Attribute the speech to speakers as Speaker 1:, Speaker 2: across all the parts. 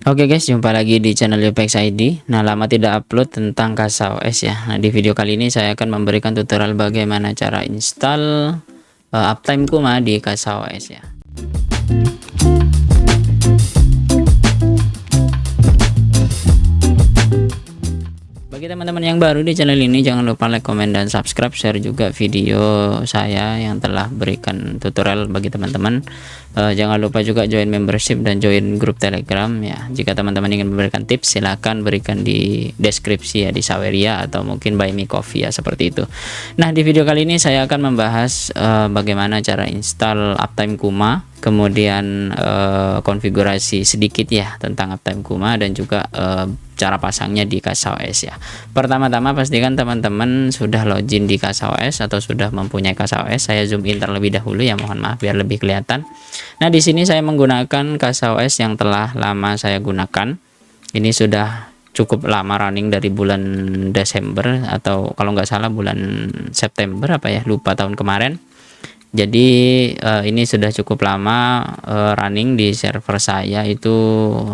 Speaker 1: Oke guys, jumpa lagi di channel Upex ID. Nah, lama tidak upload tentang KasaOS ya. Nah, di video kali ini saya akan memberikan tutorial bagaimana cara install Uptime Kuma di KasaOS ya. Bagi teman-teman yang baru di channel ini, jangan lupa like, komen, dan subscribe, share juga video saya yang telah berikan tutorial bagi teman-teman. Jangan lupa juga join membership dan join grup Telegram ya. Jika teman-teman ingin memberikan tips, silahkan berikan di deskripsi ya, di Saweria atau mungkin Buy Me Coffee ya, seperti itu. Nah, di video kali ini saya akan membahas bagaimana cara install Uptime Kuma, kemudian konfigurasi sedikit ya tentang Uptime Kuma, dan juga cara pasangnya di KasaOS ya. Pertama-tama pastikan teman-teman sudah login di KasaOS atau sudah mempunyai KasaOS. Saya zoom in terlebih dahulu ya, mohon maaf biar lebih kelihatan. Nah, di sini saya menggunakan KasaOS yang telah lama saya gunakan. Ini sudah cukup lama running dari bulan Desember atau kalau nggak salah bulan September apa ya, lupa tahun kemarin. Jadi ini sudah cukup lama running di server saya, itu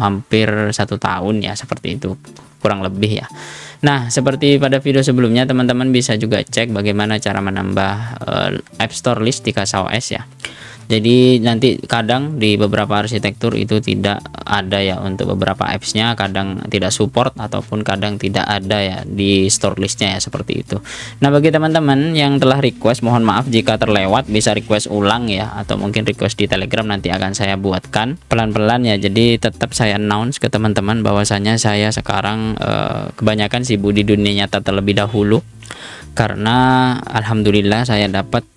Speaker 1: hampir 1 tahun ya, seperti itu kurang lebih ya. Nah, seperti pada video sebelumnya, teman-teman bisa juga cek bagaimana cara menambah App Store list di KasaOS ya. Jadi nanti kadang di beberapa arsitektur itu tidak ada ya untuk beberapa apps-nya, kadang tidak support ataupun kadang tidak ada ya di store listnya ya, seperti itu. Nah, bagi teman-teman yang telah request, mohon maaf jika terlewat, bisa request ulang ya, atau mungkin request di Telegram, nanti akan saya buatkan pelan-pelan ya. Jadi tetap saya announce ke teman-teman bahwasanya saya sekarang kebanyakan sibuk di dunia nyata terlebih dahulu, karena alhamdulillah saya dapat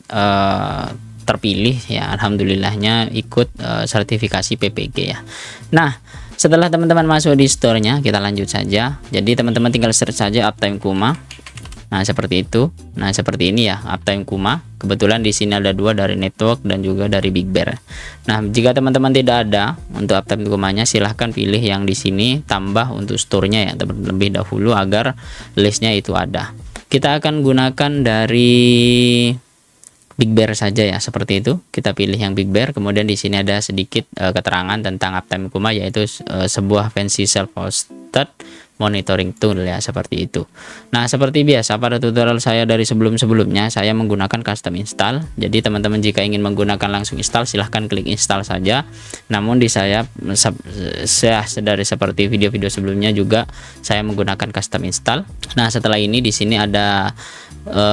Speaker 1: terpilih ya, alhamdulillahnya ikut sertifikasi PPG ya. Nah, setelah teman-teman masuk di store-nya, kita lanjut saja. Jadi teman-teman tinggal search saja Uptime Kuma. Nah, seperti itu. Nah, seperti ini ya Uptime Kuma. Kebetulan di sini ada 2, dari network dan juga dari Big Bear. Nah, jika teman-teman tidak ada untuk Uptime Kuma-nya, silahkan pilih yang di sini tambah untuk store-nya ya terlebih dahulu agar listnya itu ada. Kita akan gunakan dari Big Bear saja ya, seperti itu. Kita pilih yang Big Bear. Kemudian di sini ada sedikit keterangan tentang Uptime Kuma, yaitu sebuah fancy self-hosted monitoring tool ya, seperti itu. Nah, seperti biasa pada tutorial saya dari sebelum-sebelumnya, saya menggunakan custom install. Jadi teman-teman jika ingin menggunakan langsung install, silahkan klik install saja. Namun di saya dari seperti video-video sebelumnya juga saya menggunakan custom install. Nah, setelah ini di sini ada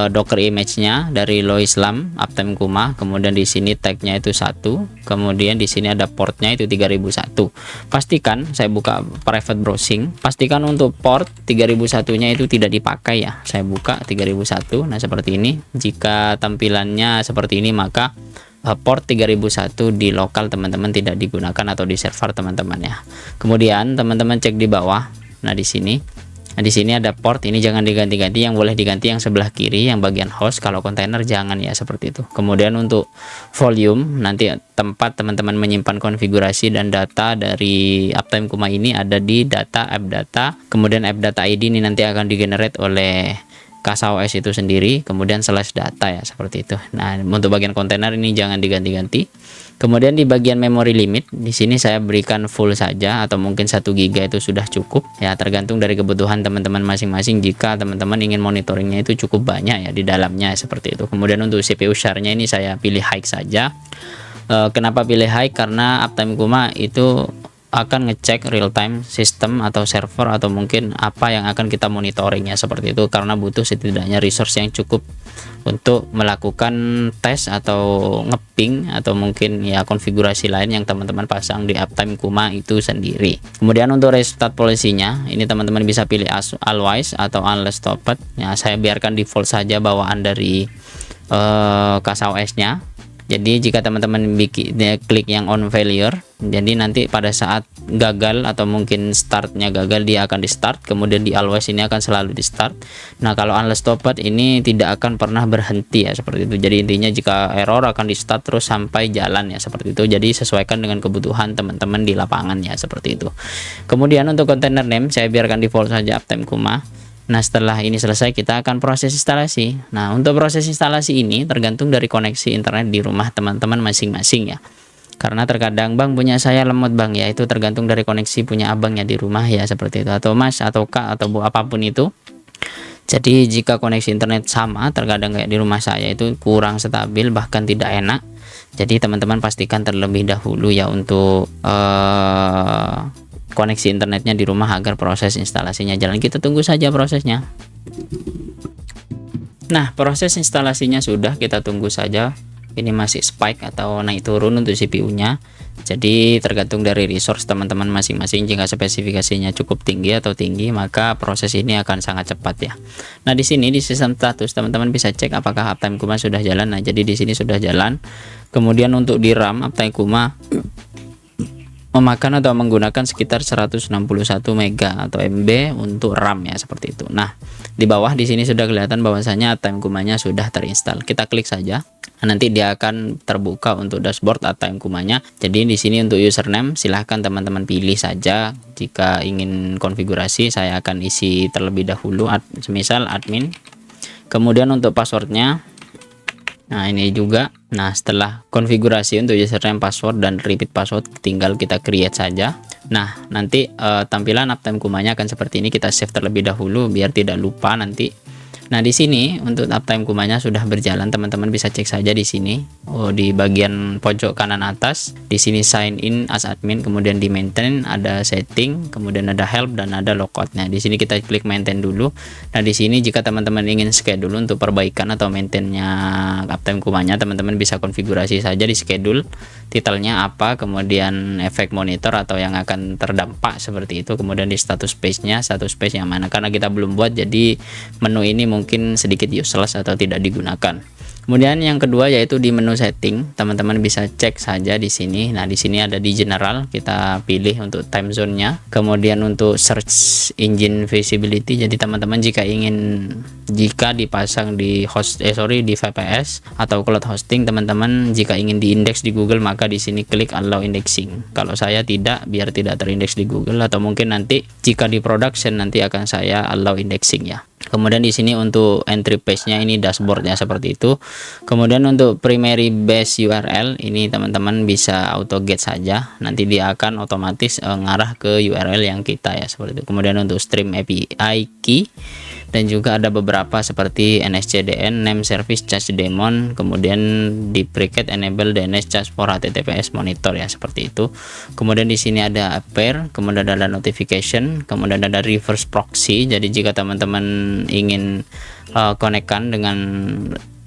Speaker 1: Docker image-nya dari Lois Lam Uptime Kuma, kemudian di sini tag-nya itu 1, kemudian di sini ada port-nya itu 3001. Pastikan, saya buka private browsing, pastikan untuk port 3001-nya itu tidak dipakai ya. Saya buka 3001. Nah, seperti ini. Jika tampilannya seperti ini, maka port 3001 di lokal teman-teman tidak digunakan atau di server teman-teman ya. Kemudian teman-teman cek di bawah. Nah, di sini. Nah, di sini ada port, ini jangan diganti-ganti, yang boleh diganti yang sebelah kiri, yang bagian host. Kalau kontainer jangan ya, seperti itu. Kemudian untuk volume, nanti tempat teman-teman menyimpan konfigurasi dan data dari Uptime Kuma ini ada di data, app data. Kemudian app data ID ini nanti akan digenerate oleh KasaOS itu sendiri, kemudian /data ya, seperti itu. Nah, untuk bagian kontainer ini jangan diganti-ganti. Kemudian di bagian memory limit, di sini saya berikan full saja atau mungkin 1 GB itu sudah cukup ya, tergantung dari kebutuhan teman-teman masing-masing. Jika teman-teman ingin monitoringnya itu cukup banyak ya di dalamnya, seperti itu. Kemudian untuk CPU share-nya ini saya pilih high saja. Kenapa pilih high? Karena Uptime Kuma itu akan ngecek real time sistem atau server atau mungkin apa yang akan kita monitoringnya, seperti itu, karena butuh setidaknya resource yang cukup untuk melakukan tes atau ngeping atau mungkin ya konfigurasi lain yang teman-teman pasang di Uptime Kuma itu sendiri. Kemudian untuk restart policy-nya, ini teman-teman bisa pilih always atau unless stopped ya. Saya biarkan default saja bawaan dari KasaOS-nya. Jadi jika teman-teman klik yang on failure, jadi nanti pada saat gagal atau mungkin startnya gagal, dia akan di start, kemudian di always ini akan selalu di start. Nah, kalau unless stopped ini tidak akan pernah berhenti ya, seperti itu. Jadi intinya jika error akan di start terus sampai jalan ya, seperti itu. Jadi sesuaikan dengan kebutuhan teman-teman di lapangan ya, seperti itu. Kemudian untuk container name saya biarkan default saja Uptime Kuma. Nah, setelah ini selesai, kita akan proses instalasi. Nah, untuk proses instalasi ini tergantung dari koneksi internet di rumah teman-teman masing-masing ya. Karena terkadang bang punya saya lemot bang, ya itu tergantung dari koneksi punya abangnya di rumah ya, seperti itu, atau mas atau kak atau bu apapun itu. Jadi jika koneksi internet sama, terkadang kayak di rumah saya itu kurang stabil bahkan tidak enak. Jadi teman-teman pastikan terlebih dahulu ya untuk koneksi internetnya di rumah agar proses instalasinya jalan. Kita tunggu saja prosesnya. Nah, proses instalasinya sudah, kita tunggu saja. Ini masih spike atau naik turun untuk CPU-nya. Jadi tergantung dari resource teman-teman masing-masing. Jika spesifikasinya cukup tinggi atau tinggi, maka proses ini akan sangat cepat ya. Nah, di sini di sistem status teman-teman bisa cek apakah uptime Kuma sudah jalan. Nah, jadi di sini sudah jalan. Kemudian untuk di RAM, uptime Kuma memakan atau menggunakan sekitar 161 mega atau MB untuk RAM ya, seperti itu. Nah, di bawah di sini sudah kelihatan bahwasanya uptime Kumanya sudah terinstall. Kita klik saja. Nah, nanti dia akan terbuka untuk dashboard uptime Kumanya. Jadi di sini untuk username silahkan teman-teman pilih saja. Jika ingin konfigurasi, saya akan isi terlebih dahulu, misal admin. Kemudian untuk passwordnya, nah ini juga. Nah, setelah konfigurasi untuk username, password dan repeat password, tinggal kita create saja. Nah, nanti tampilan uptime Kumanya akan seperti ini. Kita save terlebih dahulu biar tidak lupa nanti. Nah, di sini untuk uptime Kumanya sudah berjalan, teman-teman bisa cek saja di sini. Oh, di bagian pojok kanan atas, di sini sign in as admin, kemudian di maintain ada setting, kemudian ada help dan ada logout. Nah, di sini kita klik maintain dulu. Nah, di sini jika teman-teman ingin schedule untuk perbaikan atau maintainnya uptime Kumanya, teman-teman bisa konfigurasi saja di schedule, titelnya apa, kemudian efek monitor atau yang akan terdampak seperti itu, kemudian di status page-nya, status page yang mana, karena kita belum buat jadi menu ini mungkin sedikit useless atau tidak digunakan. Kemudian yang kedua yaitu di menu setting, teman-teman bisa cek saja di sini. Nah, di sini ada di general, kita pilih untuk time zone-nya. Kemudian untuk search engine visibility, jadi teman-teman jika dipasang di di VPS atau cloud hosting, teman-teman jika ingin diindeks di Google, maka di sini klik allow indexing. Kalau saya tidak, biar tidak terindeks di Google, atau mungkin nanti jika di production nanti akan saya allow indexing ya. Kemudian di sini untuk entry page-nya ini dashboardnya seperti itu. Kemudian untuk primary base URL ini teman-teman bisa auto get saja. Nanti dia akan otomatis ngarah ke URL yang kita ya, seperti itu. Kemudian untuk stream API key, dan juga ada beberapa seperti NSCDN, name service charge daemon, kemudian di bracket enable DNS charge for HTTPS monitor ya, seperti itu. Kemudian di sini ada appear, kemudian ada notification, kemudian ada reverse proxy. Jadi jika teman-teman ingin konekkan dengan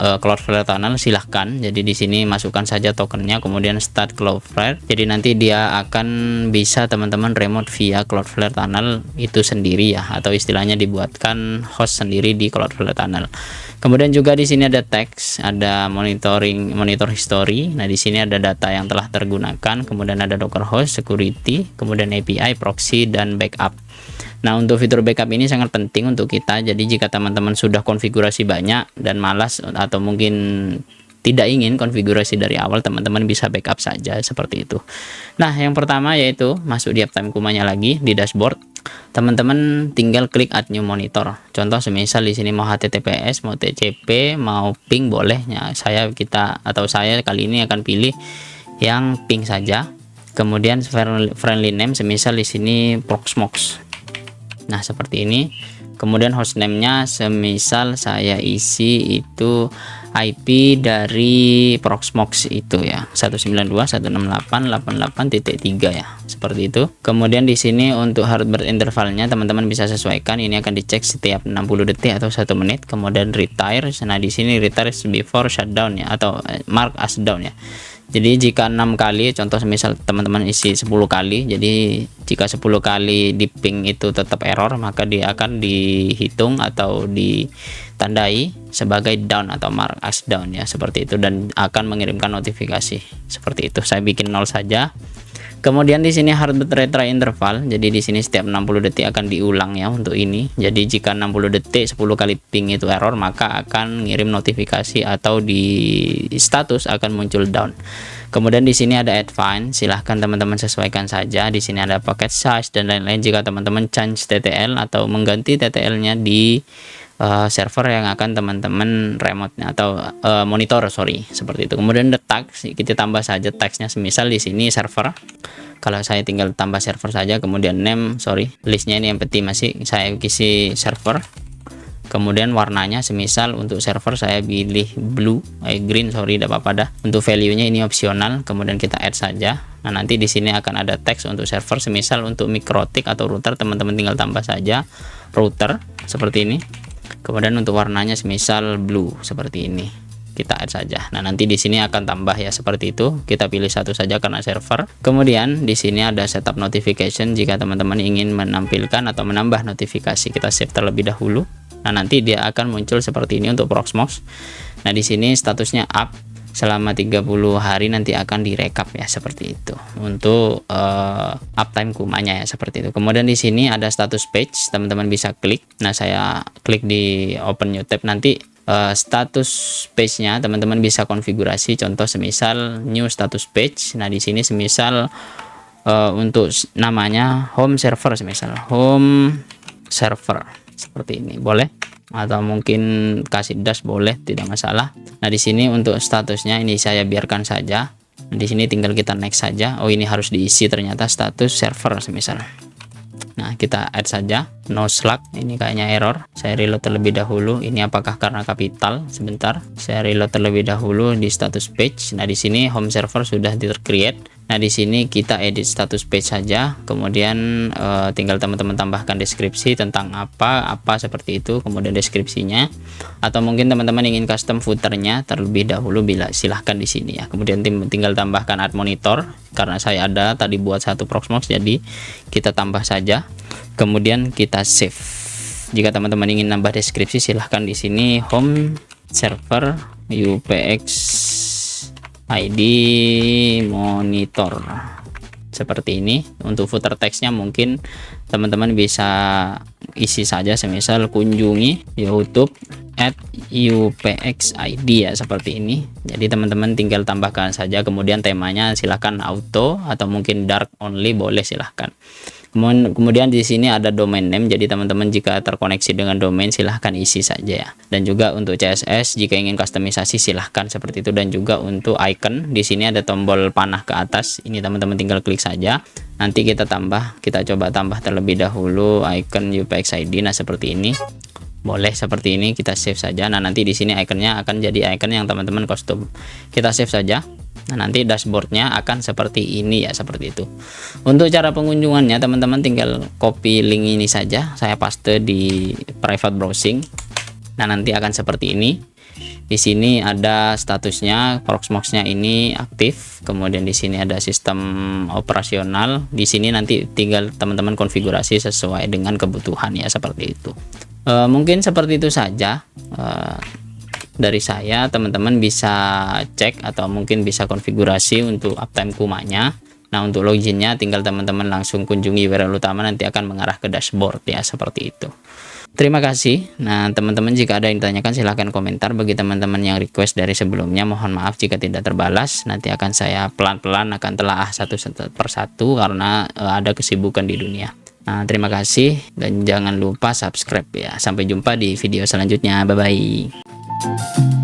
Speaker 1: Cloudflare Tunnel, silahkan. Jadi di sini masukkan saja tokennya, kemudian start Cloudflare. Jadi nanti dia akan bisa teman-teman remote via Cloudflare Tunnel itu sendiri ya, atau istilahnya dibuatkan host sendiri di Cloudflare Tunnel. Kemudian juga di sini ada teks, ada monitor history. Nah, di sini ada data yang telah tergunakan, kemudian ada Docker host, security, kemudian API, proxy dan backup. Nah, untuk fitur backup ini sangat penting untuk kita. Jadi jika teman-teman sudah konfigurasi banyak dan malas atau mungkin tidak ingin konfigurasi dari awal, teman-teman bisa backup saja seperti itu. Nah, yang pertama yaitu masuk di uptime Kumanya lagi di dashboard. Teman-teman tinggal klik add new monitor. Contoh semisal di sini mau HTTPS, mau TCP, mau ping boleh. Ya, saya kali ini akan pilih yang ping saja. Kemudian friendly name semisal di sini Proxmox. Nah, seperti ini. Kemudian hostname-nya semisal saya isi itu IP dari Proxmox itu ya, 192.168.88.3 ya, seperti itu. Kemudian di sini untuk heartbeat intervalnya teman-teman bisa sesuaikan. Ini akan dicek setiap 60 detik atau 1 menit. Kemudian retire. Nah, di sini retire before shutdown ya, atau mark as down ya. Jadi jika 6 kali, contoh misal teman-teman isi 10 kali, jadi jika 10 kali di ping itu tetap error, maka dia akan dihitung atau ditandai sebagai down atau mark as down ya, seperti itu, dan akan mengirimkan notifikasi seperti itu. Saya bikin 0 saja. Kemudian di sini heartbeat retry interval. Jadi di sini setiap 60 detik akan diulang ya untuk ini. Jadi jika 60 detik 10 kali ping itu error, maka akan ngirim notifikasi atau di status akan muncul down. Kemudian di sini ada advance, silahkan teman-teman sesuaikan saja. Di sini ada packet size dan lain-lain. Jika teman-teman change TTL atau mengganti TTL-nya di server yang akan teman-teman remote-nya atau monitor, sorry, seperti itu. Kemudian the tags, kita tambah saja tagsnya, semisal di sini server. Kalau saya tinggal tambah server saja, kemudian name, sorry, listnya ini yang penting masih saya isi server. Kemudian warnanya semisal untuk server saya pilih blue, green, sorry, tidak apa-apa dah. Untuk value-nya ini opsional, kemudian kita add saja. Nah, nanti di sini akan ada teks untuk server, semisal untuk mikrotik atau router, teman-teman tinggal tambah saja router seperti ini. Kemudian untuk warnanya semisal blue seperti ini, kita add saja. Nah, nanti di sini akan tambah ya seperti itu. Kita pilih satu saja karena server. Kemudian di sini ada setup notification jika teman-teman ingin menampilkan atau menambah notifikasi. Kita save terlebih dahulu. Nah, nanti dia akan muncul seperti ini untuk Proxmox. Nah, di sini statusnya up selama 30 hari, nanti akan direkap ya seperti itu untuk uptime kumanya ya seperti itu. Kemudian di sini ada status page, teman-teman bisa klik. Nah, saya klik di open new tab, nanti status page-nya teman-teman bisa konfigurasi, contoh semisal new status page. Nah, di sini semisal untuk namanya home server, semisal home server seperti ini boleh, atau mungkin kasih dash boleh, tidak masalah. Nah, di sini untuk statusnya ini saya biarkan saja. Di sini tinggal kita next saja. Oh, ini harus diisi ternyata status server semisal. Nah, kita add saja no slack, ini kayaknya error. Saya reload terlebih dahulu. Ini apakah karena kapital? Sebentar, saya reload terlebih dahulu di status page. Nah, di sini home server sudah di-create. Nah, di sini kita edit status page saja, kemudian tinggal teman-teman tambahkan deskripsi tentang apa seperti itu, kemudian deskripsinya, atau mungkin teman-teman ingin custom footernya terlebih dahulu, bila silahkan di sini ya. Kemudian tinggal tambahkan add monitor, karena saya ada tadi buat satu Proxmox, jadi kita tambah saja. Kemudian kita save. Jika teman-teman ingin nambah deskripsi, silahkan di sini home server UPX ID monitor seperti ini. Untuk footer teksnya mungkin teman-teman bisa isi saja semisal kunjungi YouTube @UPXID ya seperti ini. Jadi teman-teman tinggal tambahkan saja. Kemudian temanya silahkan auto atau mungkin dark only, boleh silahkan. Kemudian di sini ada domain name, jadi teman-teman jika terkoneksi dengan domain silahkan isi saja ya. Dan juga untuk CSS jika ingin kustomisasi silahkan seperti itu. Dan juga untuk icon di sini ada tombol panah ke atas, ini teman-teman tinggal klik saja. Nanti kita coba tambah terlebih dahulu icon UPXID. Nah, seperti ini boleh, seperti ini kita save saja. Nah, nanti di sini iconnya akan jadi icon yang teman-teman custom. Kita save saja. Nah, nanti dashboardnya akan seperti ini ya, seperti itu. Untuk cara pengunjungannya teman-teman tinggal copy link ini saja, saya paste di private browsing. Nah, nanti akan seperti ini. Di sini ada statusnya, Proxmox-nya ini aktif. Kemudian di sini ada sistem operasional. Di sini nanti tinggal teman-teman konfigurasi sesuai dengan kebutuhan ya, seperti itu. Mungkin seperti itu saja dari saya. Teman-teman bisa cek atau mungkin bisa konfigurasi untuk uptime kumanya. Nah, untuk loginnya tinggal teman-teman langsung kunjungi URL utama, nanti akan mengarah ke dashboard ya, seperti itu. Terima kasih. Nah, teman-teman jika ada yang ditanyakan silahkan komentar. Bagi teman-teman yang request dari sebelumnya, mohon maaf jika tidak terbalas. Nanti akan saya pelan-pelan akan telaah satu persatu karena ada kesibukan di dunia. Nah, terima kasih dan jangan lupa subscribe ya. Sampai jumpa di video selanjutnya. Bye bye.